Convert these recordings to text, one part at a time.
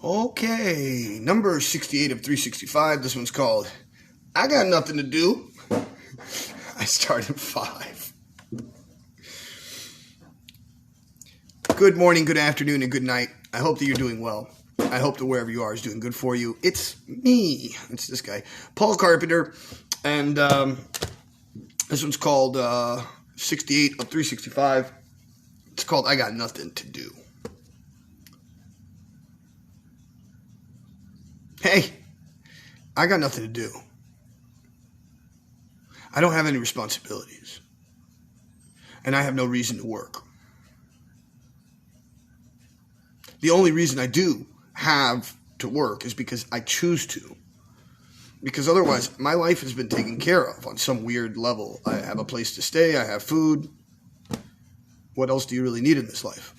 Okay, number 68 of 365. This one's called I Got Nothing to Do. I start at 5. Good morning, good afternoon, and good night. I hope that you're doing well. I hope that wherever you are is doing good for you. It's me. It's this guy, Paul Carpenter. And this one's called 68 of 365. It's called I Got Nothing to Do. Hey, I got nothing to do. I don't have any responsibilities. And I have no reason to work. The only reason I do have to work is because I choose to. Because otherwise, my life has been taken care of on some weird level. I have a place to stay. I have food. What else do you really need in this life?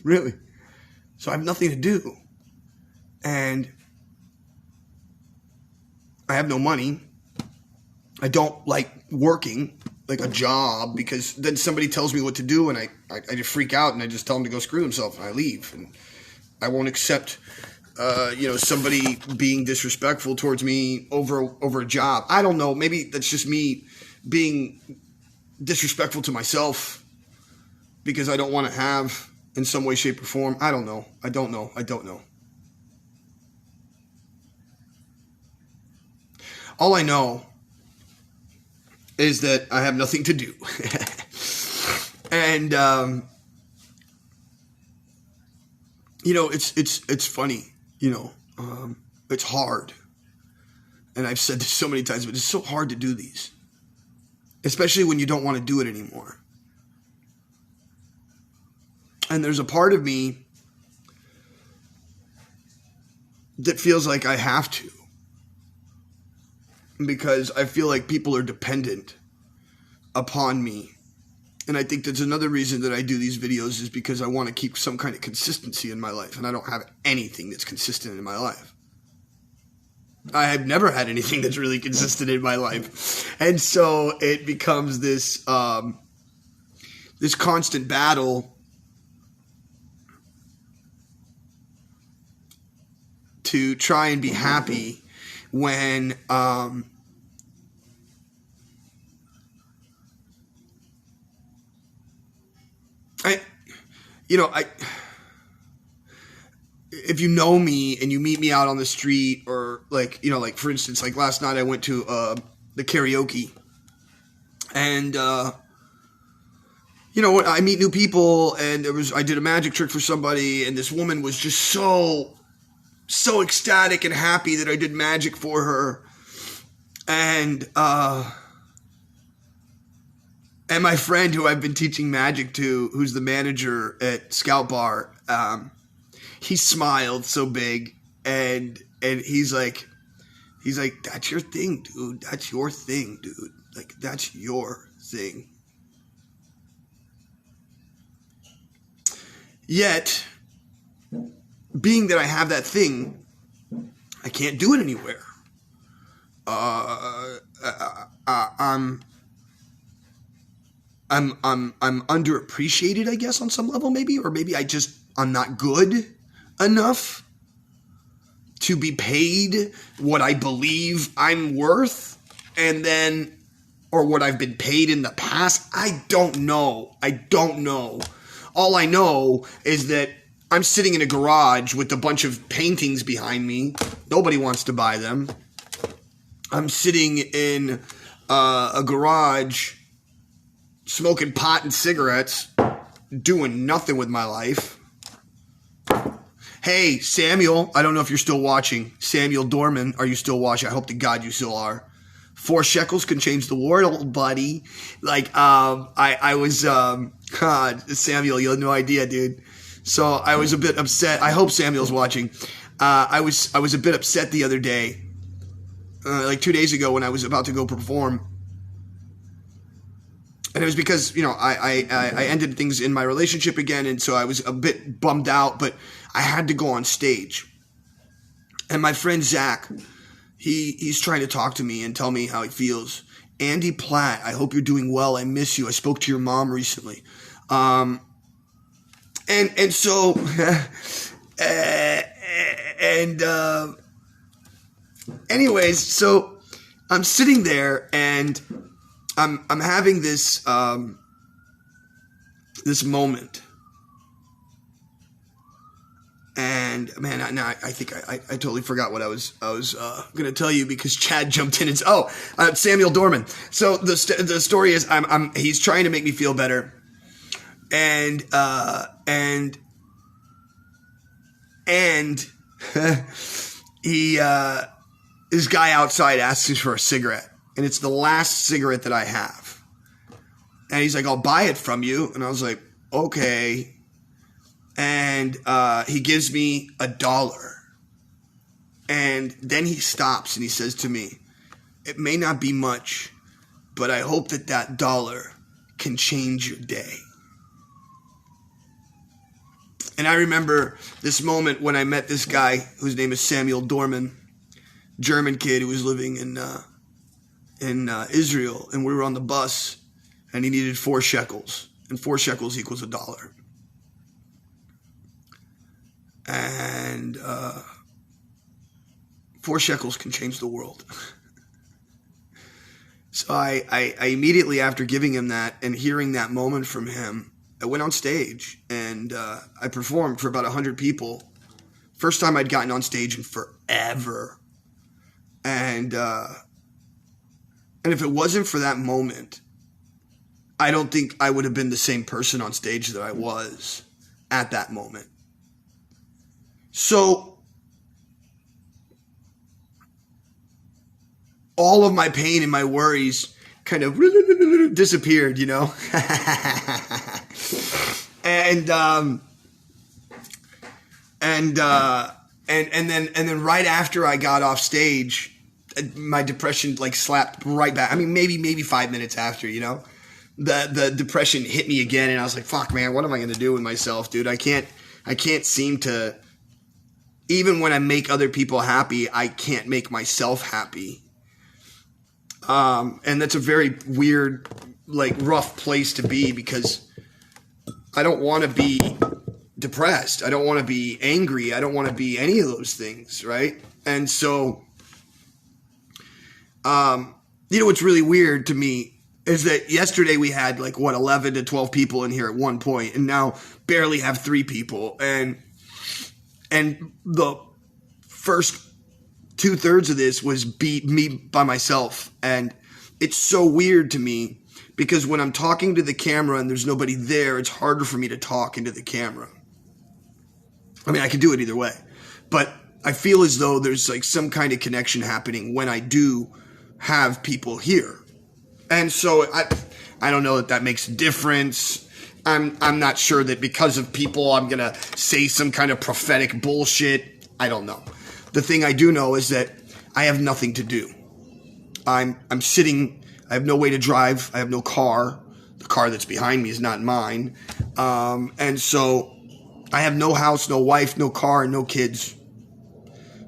Really? So I have nothing to do. And I have no money. I don't like working, like a job, because then somebody tells me what to do and I just freak out and I just tell them to go screw themselves and I leave. And I won't accept, somebody being disrespectful towards me over a job. I don't know. Maybe that's just me being disrespectful to myself because I don't want to have in some way, shape, or form. I don't know. I don't know. All I know is that I have nothing to do. And, it's funny, it's hard. And I've said this so many times, but it's so hard to do these, especially when you don't want to do it anymore. And there's a part of me that feels like I have to, because I feel like people are dependent upon me. And I think that's another reason that I do these videos, is because I want to keep some kind of consistency in my life. And I don't have anything that's consistent in my life. I have never had anything that's really consistent in my life. And so it becomes this constant battle to try and be happy when if you know me and you meet me out on the street, or like for instance, like last night I went to the karaoke, and I meet new people, and I did a magic trick for somebody, and this woman was just so ecstatic and happy that I did magic for her. And my friend who I've been teaching magic to, who's the manager at Scout Bar, he smiled so big, and he's like, that's your thing, dude. That's your thing, dude. Like, that's your thing. Yet, being that I have that thing, I can't do it anywhere. I'm underappreciated, I guess, on some level, maybe, or maybe I'm not good enough to be paid what I believe I'm worth, or what I've been paid in the past. I don't know. All I know is that I'm sitting in a garage with a bunch of paintings behind me. Nobody wants to buy them. I'm sitting in a garage smoking pot and cigarettes, doing nothing with my life. Hey, Samuel, I don't know if you're still watching. Samuel Dorman, are you still watching? I hope to God you still are. 4 shekels can change the world, buddy. Like, I was, Samuel, you have no idea, dude. So I was a bit upset. I hope Samuel's watching. I was a bit upset the other day, like 2 days ago, when I was about to go perform. And it was because, I ended things in my relationship again, and so I was a bit bummed out, but I had to go on stage. And my friend Zach, he's trying to talk to me and tell me how he feels. Andy Platt, I hope you're doing well. I miss you. I spoke to your mom recently. And so And anyways, so I'm sitting there and I'm having this this moment. And man, now I think I totally forgot what I was going to tell you because Chad jumped in and said, Samuel Dorman. So the story is he's trying to make me feel better, and he this guy outside asks me for a cigarette, and it's the last cigarette that I have, and he's like, "I'll buy it from you," and I was like, "Okay." And he gives me $1. And then he stops and he says to me, "It may not be much, but I hope that $1 can change your day." And I remember this moment when I met this guy whose name is Samuel Dorman, German kid who was living in Israel. And we were on the bus and he needed 4 shekels. And 4 shekels equals $1. And 4 shekels can change the world. So I immediately after giving him that and hearing that moment from him, I went on stage and I performed for about 100 people. First time I'd gotten on stage in forever. And if it wasn't for that moment, I don't think I would have been the same person on stage that I was at that moment. So all of my pain and my worries kind of disappeared, you know? and then right after I got off stage, my depression like slapped right back. I mean, maybe 5 minutes after, you know, the depression hit me again. And I was like, fuck, man, what am I going to do with myself, dude? I can't seem to, even when I make other people happy, I can't make myself happy. And that's a very weird, like rough place to be because I don't want to be depressed. I don't want to be angry. I don't want to be any of those things. Right. And so, you know, what's really weird to me is that yesterday we had like 11 to 12 people in here at one point and now barely have 3 people. And the first 2/3 of this was me by myself. And it's so weird to me because when I'm talking to the camera and there's nobody there, it's harder for me to talk into the camera. I mean, I could do it either way, but I feel as though there's like some kind of connection happening when I do have people here. And so I don't know that makes a difference. I'm not sure that because of people, I'm going to say some kind of prophetic bullshit. I don't know. The thing I do know is that I have nothing to do. I'm sitting, I have no way to drive. I have no car. The car that's behind me is not mine. And so I have no house, no wife, no car, no kids.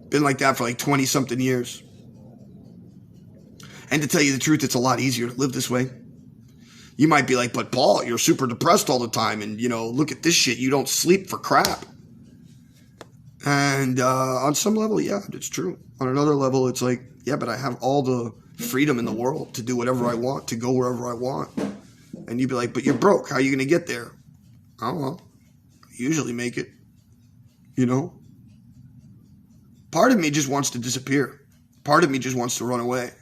Been like that for like 20 something years. And to tell you the truth, it's a lot easier to live this way. You might be like, but Paul, you're super depressed all the time. And, you know, look at this shit. You don't sleep for crap. And on some level, yeah, it's true. On another level, it's like, yeah, but I have all the freedom in the world to do whatever I want, to go wherever I want. And you'd be like, but you're broke. How are you going to get there? I don't know. I usually make it, you know. Part of me just wants to disappear. Part of me just wants to run away.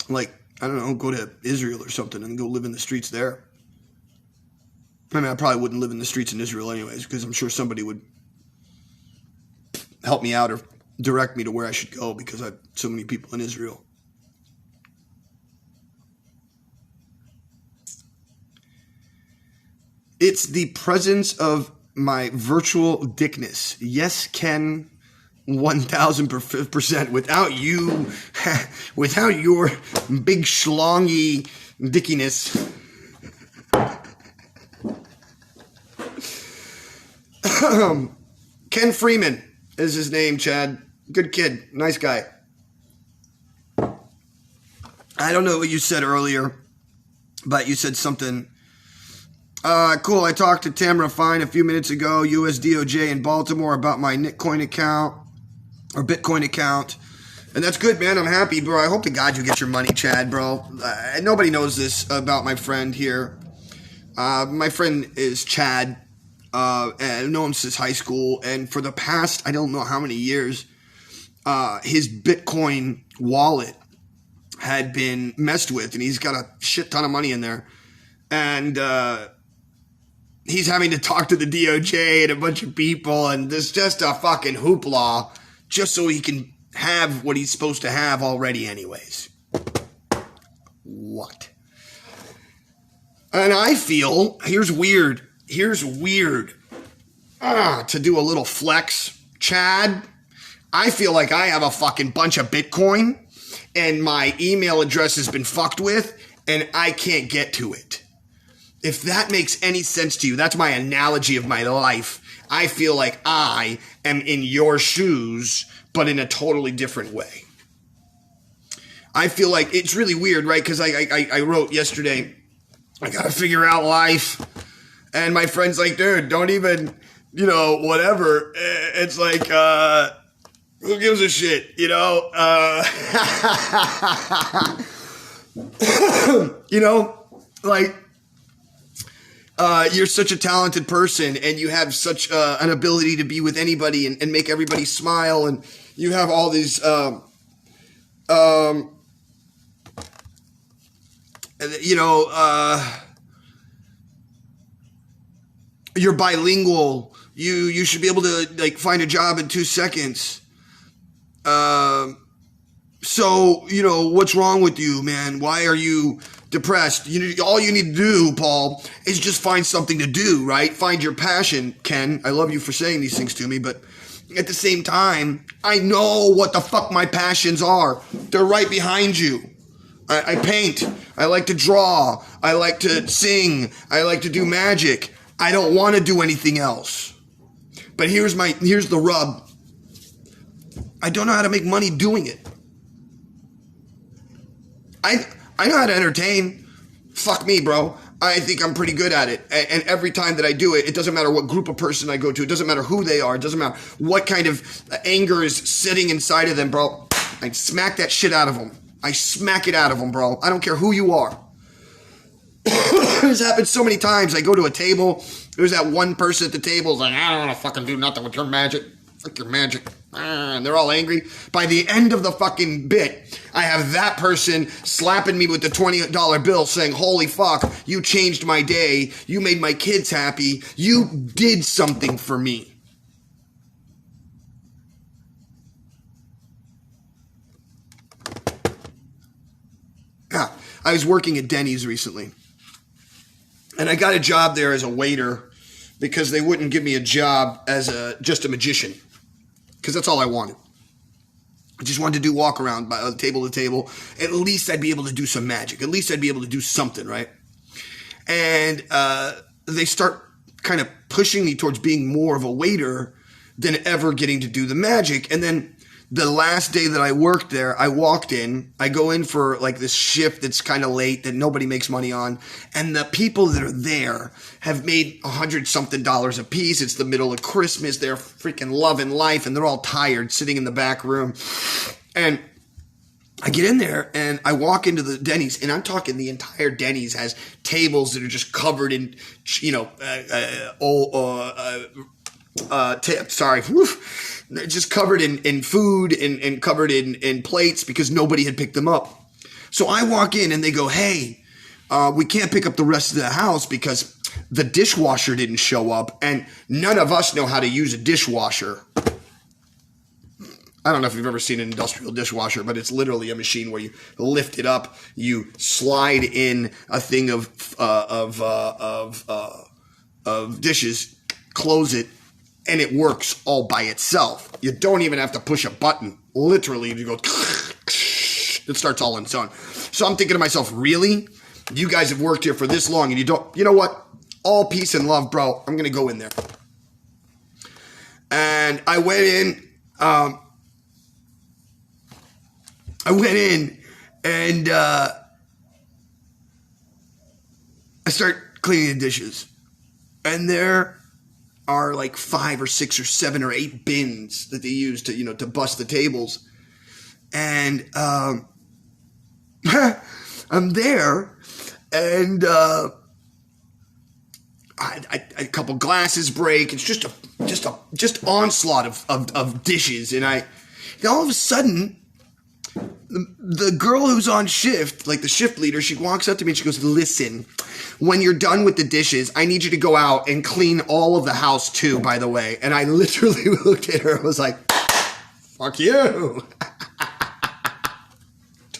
Like, I don't know, go to Israel or something and go live in the streets there. I mean, I probably wouldn't live in the streets in Israel anyways, because I'm sure somebody would help me out or direct me to where I should go because I have so many people in Israel. It's the presence of my virtual dickness. Yes, Ken, 1,000%. Without you, without your big schlongy dickiness. Ken Freeman is his name, Chad. Good kid. Nice guy. I don't know what you said earlier, but you said something Cool. I talked to Tamara Fine a few minutes ago, USDOJ in Baltimore, about my Bitcoin account. And that's good, man. I'm happy, bro. I hope to God you get your money, Chad, bro. Nobody knows this about my friend here. My friend is Chad. And I've known him since high school. And for the past, I don't know how many years, his Bitcoin wallet had been messed with. And he's got a shit ton of money in there. And he's having to talk to the DOJ and a bunch of people. And there's just a fucking hoopla just so he can have what he's supposed to have already anyways. What? And I feel, here's weird, to do a little flex, Chad. I feel like I have a fucking bunch of Bitcoin and my email address has been fucked with and I can't get to it. If that makes any sense to you, that's my analogy of my life. I feel like I am in your shoes, but in a totally different way. I feel like it's really weird, right? Because I wrote yesterday, I got to figure out life. And my friend's like, dude, don't even, whatever. It's like, who gives a shit, you're such a talented person and you have such an ability to be with anybody and make everybody smile. And you have all these, you're bilingual. You should be able to find a job in 2 seconds. So, what's wrong with you, man? Why are you depressed? All you need to do, Paul, is just find something to do, right? Find your passion, Ken. I love you for saying these things to me, but at the same time, I know what the fuck my passions are. They're right behind you. I paint. I like to draw. I like to sing. I like to do magic. I don't want to do anything else. But here's the rub. I don't know how to make money doing it. I know how to entertain. Fuck me, bro. I think I'm pretty good at it. And every time that I do it, it doesn't matter what group of person I go to. It doesn't matter who they are. It doesn't matter what kind of anger is sitting inside of them, bro. I smack that shit out of them. I smack it out of them, bro. I don't care who you are. This happens so many times. I go to a table. There's that one person at the table who's like, I don't want to fucking do nothing with your magic. Fuck your magic. And they're all angry. By the end of the fucking bit, I have that person slapping me with the $20 bill saying, holy fuck, you changed my day. You made my kids happy. You did something for me. Yeah, I was working at Denny's recently. And I got a job there as a waiter because they wouldn't give me a job as just a magician. Because that's all I wanted. I just wanted to do walk around by table to table. At least I'd be able to do some magic. At least I'd be able to do something, right? And they start kind of pushing me towards being more of a waiter than ever getting to do the magic. And then the last day that I worked there, I walked in. I go in for this shift that's kind of late that nobody makes money on. And the people that are there have made $100-something a piece. It's the middle of Christmas. They're freaking loving life and they're all tired sitting in the back room. And I get in there and I walk into the Denny's and I'm talking the entire Denny's has tables that are just covered in, just covered in food and covered in plates because nobody had picked them up. So I walk in and they go, hey, we can't pick up the rest of the house because the dishwasher didn't show up and none of us know how to use a dishwasher. I don't know if you've ever seen an industrial dishwasher, but it's literally a machine where you lift it up, you slide in a thing of dishes, close it, and it works all by itself. You don't even have to push a button. Literally, you go, it starts all on its own. So I'm thinking to myself, really? You guys have worked here for this long and you don't, you know what? All peace and love, bro. I'm going to go in there. And I went in, and I start cleaning the dishes. And there are like 5 or 6 or 7 or 8 bins that they use to, to bust the tables. And I'm there, and a couple glasses break. It's just onslaught of dishes, and all of a sudden, the girl who's on shift, like the shift leader, she walks up to me and she goes, "Listen, when you're done with the dishes, I need you to go out and clean all of the house too, by the way." And I literally looked at her and was like, "Fuck you."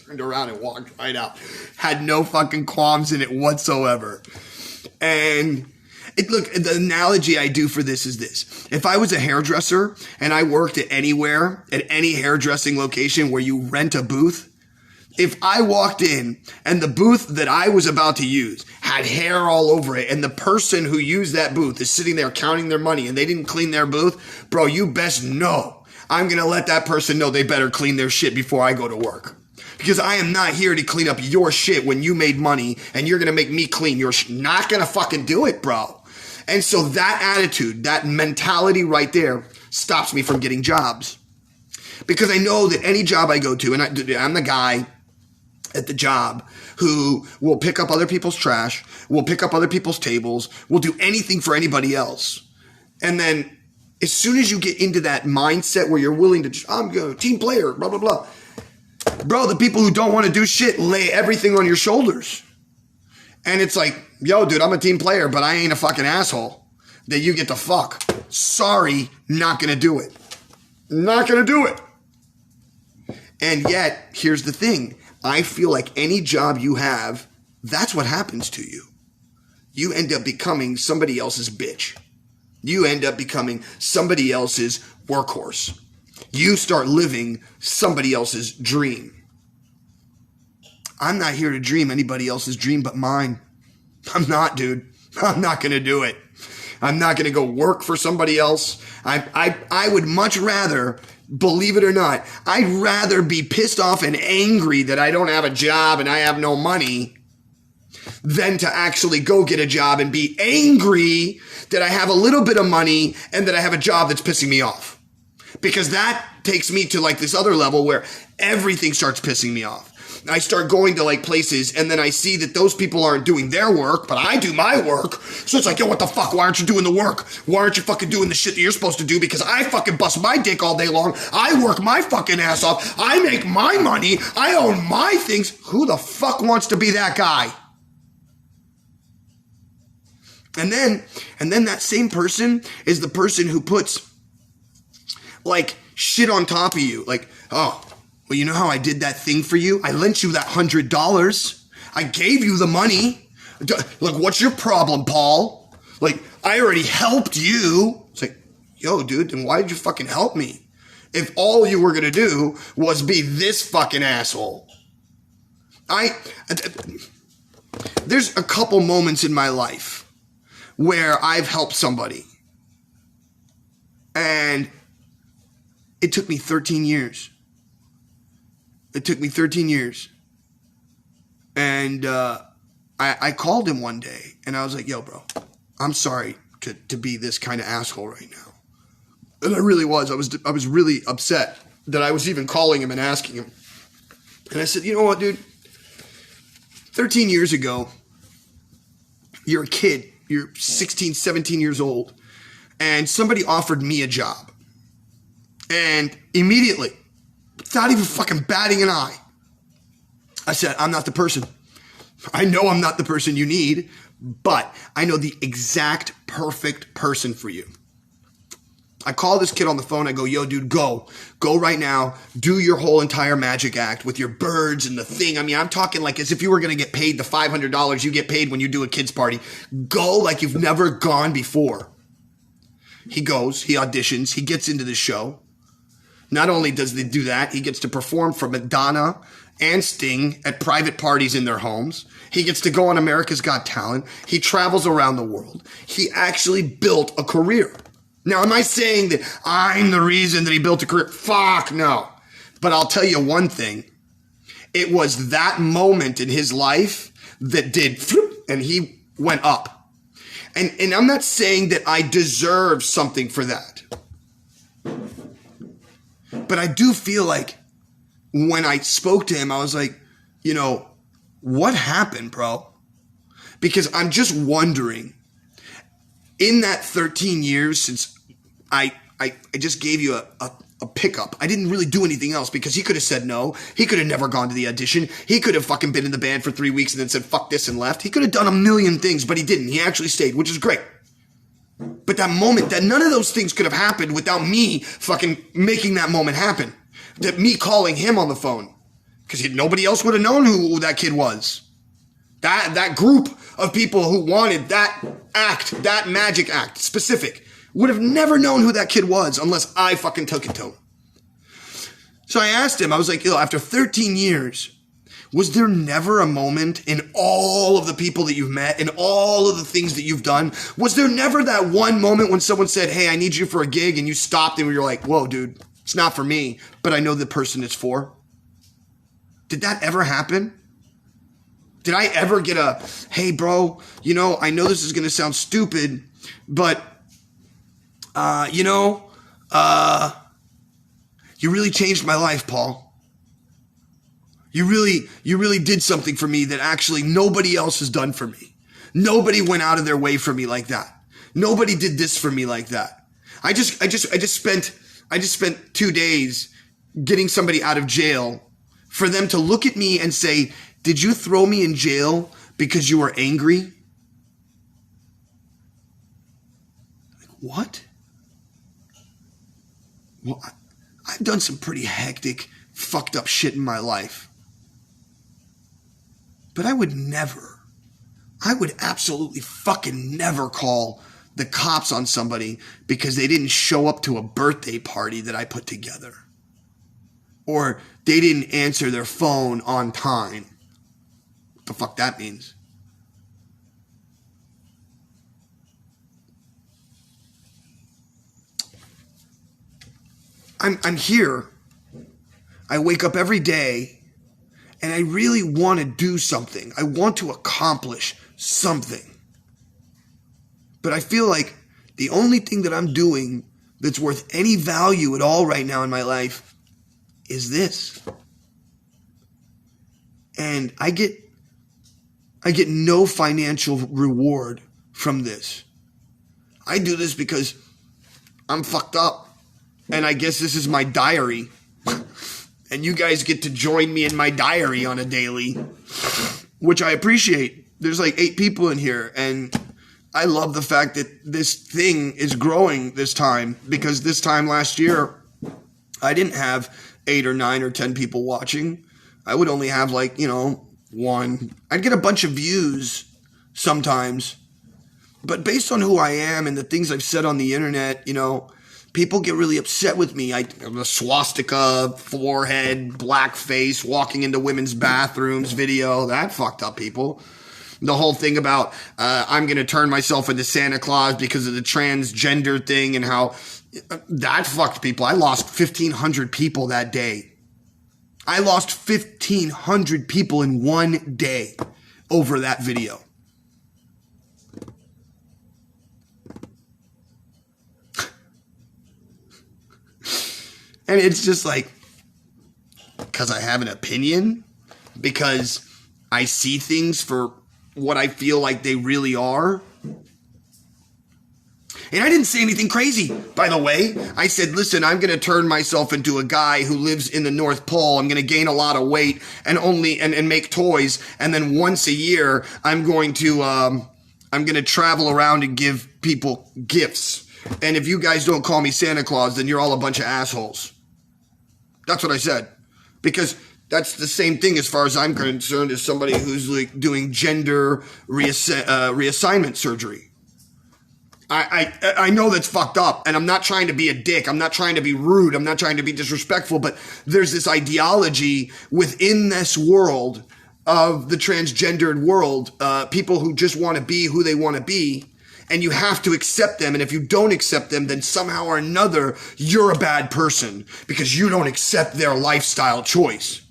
Turned around and walked right out. Had no fucking qualms in it whatsoever. And look, the analogy I do for this is this. If I was a hairdresser and I worked at anywhere, at any hairdressing location where you rent a booth, if I walked in and the booth that I was about to use had hair all over it and the person who used that booth is sitting there counting their money and they didn't clean their booth, bro, you best know I'm going to let that person know they better clean their shit before I go to work. Because I am not here to clean up your shit when you made money and you're going to make me clean your shit. Not going to fucking do it, bro. And so that attitude, that mentality right there stops me from getting jobs. Because I know that any job I go to, and I'm the guy at the job who will pick up other people's trash, will pick up other people's tables, will do anything for anybody else. And then as soon as you get into that mindset where you're willing to, I'm a team player, blah, blah, blah. Bro, the people who don't want to do shit lay everything on your shoulders. And it's like, yo, dude, I'm a team player, but I ain't a fucking asshole that you get to fuck. Sorry, not going to do it. Not going to do it. And yet, here's the thing. I feel like any job you have, that's what happens to you. You end up becoming somebody else's bitch. You end up becoming somebody else's workhorse. You start living somebody else's dream. I'm not here to dream anybody else's dream but mine. I'm not, dude. I'm not going to do it. I'm not going to go work for somebody else. I would much rather, believe it or not, I'd rather be pissed off and angry that I don't have a job and I have no money than to actually go get a job and be angry that I have a little bit of money and that I have a job that's pissing me off. Because that takes me to like this other level where everything starts pissing me off. I start going to like places and then I see that those people aren't doing their work, but I do my work. So it's like, yo, what the fuck? Why aren't you doing the work? Why aren't you fucking doing the shit that you're supposed to do? Because I fucking bust my dick all day long. I work my fucking ass off. I make my money. I own my things. Who the fuck wants to be that guy? And then that same person is the person who puts like shit on top of you. Like, oh, well, you know how I did that thing for you? I lent you that $100. I gave you the money. Like, what's your problem, Paul? Like, I already helped you. It's like, yo, dude, then why did you fucking help me? If all you were going to do was be this fucking asshole. There's a couple moments in my life where I've helped somebody. And it took me 13 years. It took me 13 years. And I called him one day and I was like, yo, bro, I'm sorry to be this kind of asshole right now. And I really was. I was really upset that I was even calling him and asking him. And I said, you know what, dude? 13 years ago, you're a kid. You're 16, 17 years old. And somebody offered me a job. And immediately, without even fucking batting an eye, I said, I'm not the person. I know I'm not the person you need, but I know the exact perfect person for you. I call this kid on the phone. I go, yo, dude, go right now. Do your whole entire magic act with your birds and the thing. I mean, I'm talking like as if you were going to get paid the $500 you get paid when you do a kid's party. Go like you've never gone before. He goes, he auditions, he gets into the show. Not only does he do that, he gets to perform for Madonna and Sting at private parties in their homes. He gets to go on America's Got Talent. He travels around the world. He actually built a career. Now, am I saying that I'm the reason that he built a career? Fuck no. But I'll tell you one thing. It was that moment in his life that did, and he went up. And I'm not saying that I deserve something for that. But I do feel like when I spoke to him, I was like, you know, what happened, bro? Because I'm just wondering, in that 13 years since I just gave you a pickup, I didn't really do anything else because he could have said no. He could have never gone to the audition. He could have fucking been in the band for 3 weeks and then said, fuck this, and left. He could have done a million things, but he didn't. He actually stayed, which is great. But that moment, that none of those things could have happened without me fucking making that moment happen. That me calling him on the phone. Because nobody else would have known who that kid was. That group of people who wanted that act, that magic act, specific, would have never known who that kid was unless I fucking took it to him. So I asked him, I was like, after 13 years, was there never a moment in all of the people that you've met, in all of the things that you've done, was there never that one moment when someone said, hey, I need you for a gig, and you stopped and you're like, whoa, dude, it's not for me, but I know the person it's for? Did that ever happen? Did I ever get a, hey, bro, you know, I know this is going to sound stupid, but, you really changed my life, Paul. You really did something for me that actually nobody else has done for me. Nobody went out of their way for me like that. Nobody did this for me like that. I just spent 2 days getting somebody out of jail for them to look at me and say, did you throw me in jail because you were angry? Like, what? Well, I've done some pretty hectic, fucked up shit in my life. But I would absolutely fucking never call the cops on somebody because they didn't show up to a birthday party that I put together. Or they didn't answer their phone on time. What the fuck that means? I'm here. I wake up every day and I really want to do something. I want to accomplish something. But I feel like the only thing that I'm doing that's worth any value at all right now in my life is this. And I get no financial reward from this. I do this because I'm fucked up. And I guess this is my diary. And you guys get to join me in my diary on a daily, which I appreciate. There's like 8 people in here, and I love the fact that this thing is growing this time, because this time last year, I didn't have 8 or 9 or 10 people watching. I would only have 1. I'd get a bunch of views sometimes, but based on who I am and the things I've said on the internet, people get really upset with me. The swastika, forehead, black face, walking into women's bathrooms video, that fucked up people. The whole thing about I'm going to turn myself into Santa Claus because of the transgender thing and how that fucked people. I lost 1,500 people that day. I lost 1,500 people in one day over that video. And it's just like, because I have an opinion, because I see things for what I feel like they really are. And I didn't say anything crazy, by the way. I said, listen, I'm going to turn myself into a guy who lives in the North Pole. I'm going to gain a lot of weight and make toys. And then once a year, I'm going to travel around and give people gifts. And if you guys don't call me Santa Claus, then you're all a bunch of assholes. That's what I said. Because that's the same thing as far as I'm concerned as somebody who's doing gender reassignment surgery. I know that's fucked up, and I'm not trying to be a dick. I'm not trying to be rude. I'm not trying to be disrespectful, but there's this ideology within this world of the transgendered world, people who just want to be who they want to be, and you have to accept them. And if you don't accept them, then somehow or another, you're a bad person because you don't accept their lifestyle choice.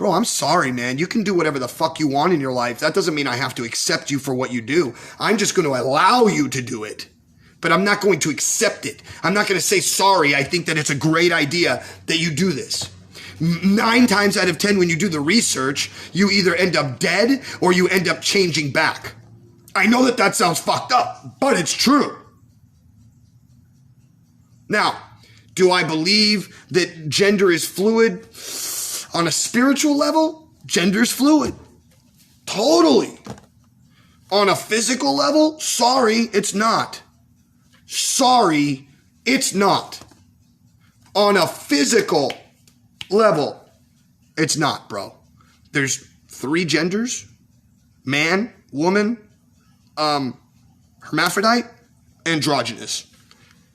bro, I'm sorry, man. You can do whatever the fuck you want in your life. That doesn't mean I have to accept you for what you do. I'm just going to allow you to do it. But I'm not going to accept it. I'm not going to say, sorry, I think that it's a great idea that you do this. 9 times out of 10, when you do the research, you either end up dead or you end up changing back. I know that that sounds fucked up, but it's true. Now, do I believe that gender is fluid? On a spiritual level, gender's fluid. Totally. On a physical level, sorry, it's not. Sorry, it's not. On a physical level, it's not, bro. There's 3 genders: man, woman, hermaphrodite, androgynous.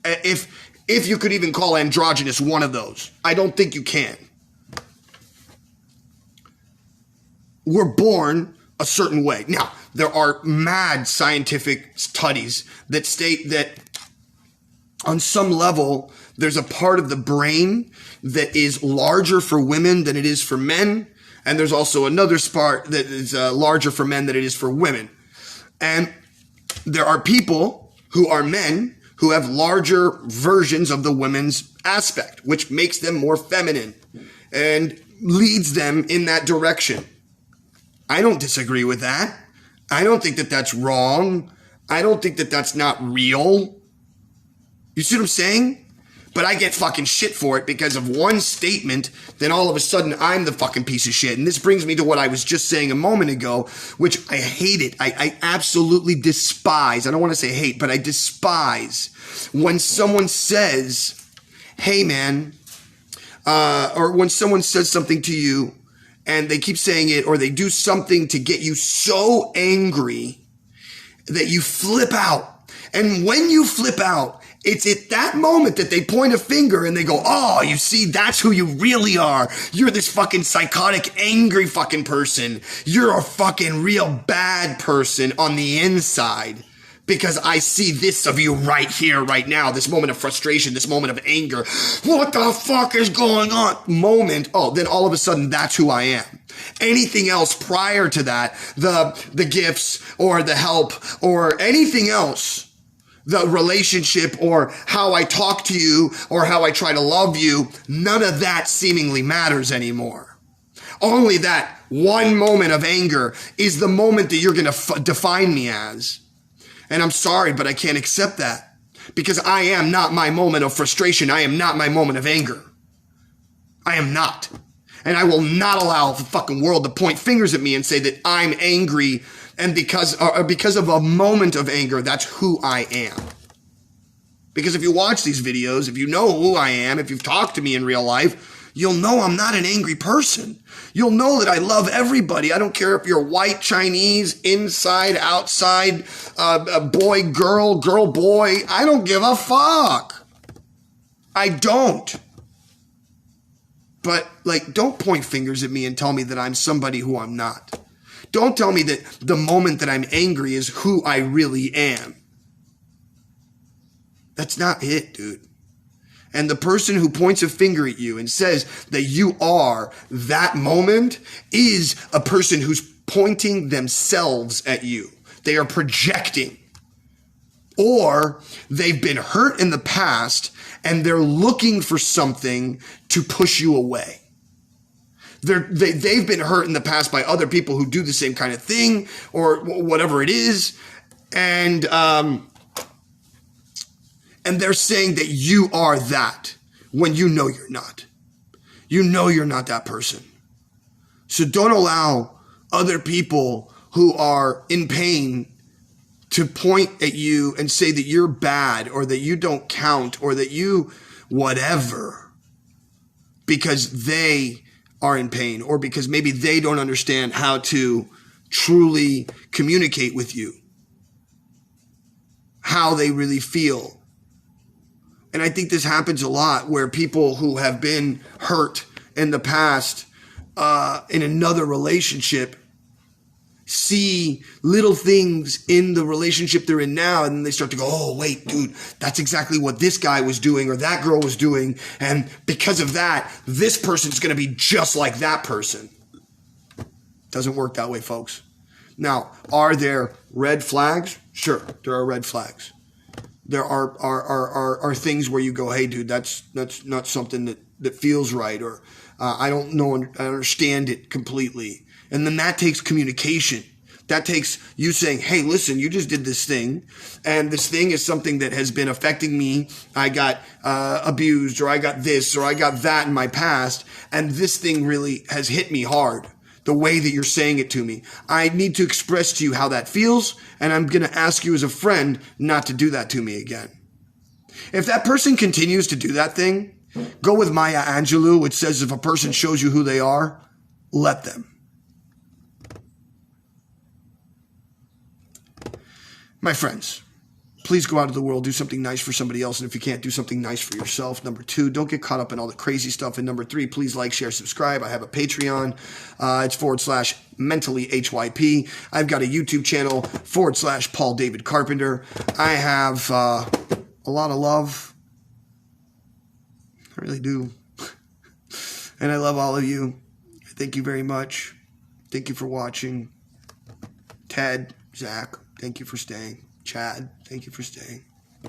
If you could even call androgynous one of those. I don't think you can. We're born a certain way. Now, there are mad scientific studies that state that on some level, there's a part of the brain that is larger for women than it is for men. And there's also another part that is larger for men than it is for women. And there are people who are men who have larger versions of the women's aspect, which makes them more feminine and leads them in that direction. I don't disagree with that. I don't think that that's wrong. I don't think that that's not real. You see what I'm saying? But I get fucking shit for it because of one statement. Then all of a sudden I'm the fucking piece of shit. And this brings me to what I was just saying a moment ago, which I hate it. I absolutely despise. I don't want to say hate, but I despise when someone says, hey man, or when someone says something to you and they keep saying it, or they do something to get you so angry that you flip out. And when you flip out, it's at that moment that they point a finger and they go, oh, you see, that's who you really are. You're this fucking psychotic, angry fucking person. You're a fucking real bad person on the inside because I see this of you right here, right now. This moment of frustration, this moment of anger. What the fuck is going on? Moment. Oh, then all of a sudden that's who I am. Anything else prior to that, the gifts or the help or anything else, the relationship or how I talk to you or how I try to love you, none of that seemingly matters anymore. Only that one moment of anger is the moment that you're going to define me as. And I'm sorry, but I can't accept that because I am not my moment of frustration. I am not my moment of anger. I am not. And I will not allow the fucking world to point fingers at me and say that I'm angry and because of a moment of anger, that's who I am. Because if you watch these videos, if you know who I am, if you've talked to me in real life, you'll know I'm not an angry person. You'll know that I love everybody. I don't care if you're white, Chinese, inside, outside, boy, girl, girl, boy. I don't give a fuck. I don't. But, don't point fingers at me and tell me that I'm somebody who I'm not. Don't tell me that the moment that I'm angry is who I really am. That's not it, dude. And the person who points a finger at you and says that you are that moment is a person who's pointing themselves at you. They are projecting. Or they've been hurt in the past and they're looking for something to push you away. They've been hurt in the past by other people who do the same kind of thing or whatever it is. And they're saying that you are that when you know you're not. You know you're not that person. So don't allow other people who are in pain to point at you and say that you're bad or that you don't count or that you whatever because they are in pain or because maybe they don't understand how to truly communicate with you, how they really feel. And I think this happens a lot where people who have been hurt in the past in another relationship see little things in the relationship they're in now, and then they start to go, oh, wait, dude, that's exactly what this guy was doing or that girl was doing. And because of that, this person's going to be just like that person. Doesn't work that way, folks. Now, are there red flags? Sure, there are red flags. There are things where you go, hey, dude, that's not something that feels right, or I don't know, I understand it completely. And then that takes communication. That takes you saying, hey, listen, you just did this thing, and this thing is something that has been affecting me. I got abused, or I got this, or I got that in my past, and this thing really has hit me hard, the way that you're saying it to me. I need to express to you how that feels, and I'm going to ask you as a friend not to do that to me again. If that person continues to do that thing, go with Maya Angelou, which says if a person shows you who they are, let them. My friends, please go out of the world, do something nice for somebody else. And if you can't, do something nice for yourself. Number 2, don't get caught up in all the crazy stuff. And number 3, please like, share, subscribe. I have a Patreon. It's /mentally_HYP. I've got a YouTube channel /Paul David Carpenter. I have a lot of love. I really do. And I love all of you. Thank you very much. Thank you for watching. Ted, Zach, thank you for staying. Chad, thank you for staying. I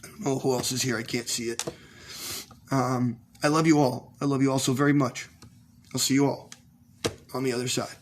don't know who else is here. I can't see it. I love you all. I love you all so very much. I'll see you all on the other side.